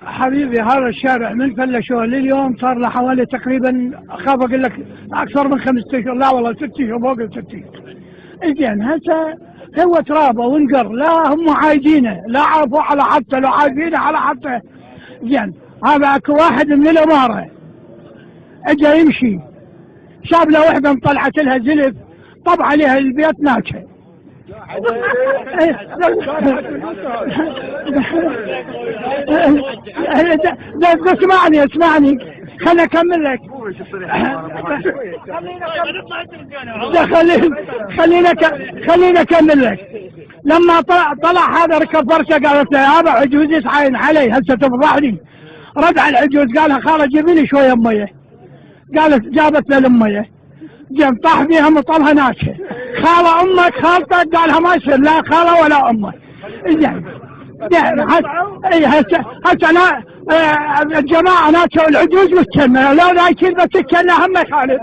حبيبي هذا الشارع من فلشوه لليوم صار له حوالي تقريبا اخاف اقول لك اكثر من 5 اشهر، لا والله 6 اشهر، فوق ال 6 اشهر. زين هسه هو ترابه وانقر، لا هم عايدينه، لا عرفوا على حتى، لو عايدينه على حتى. زين هذا اكو واحد من الاماره اجى يمشي، شاب له وحده مطلعت لها زلف، طب عليها البيت ناكشه. اسمعني خليني اكمل لك. خليني اكمل لك. لما طلع هذا ركب فرشه، قالت له هذا عجوز يسعين علي هسه تفضحني. رد على العجوز قال لها خاله جيبي لي شويه ميه. قالت جابت له الميه، جاب طاح بيها مطلها ناشفه. خاله امك خالتك؟ قالها ما يصير لا خاله ولا امك. زين هسه انا الجماعه ناشوا العجوز والكنه، لو لا يصير بس الكنه هم خالد.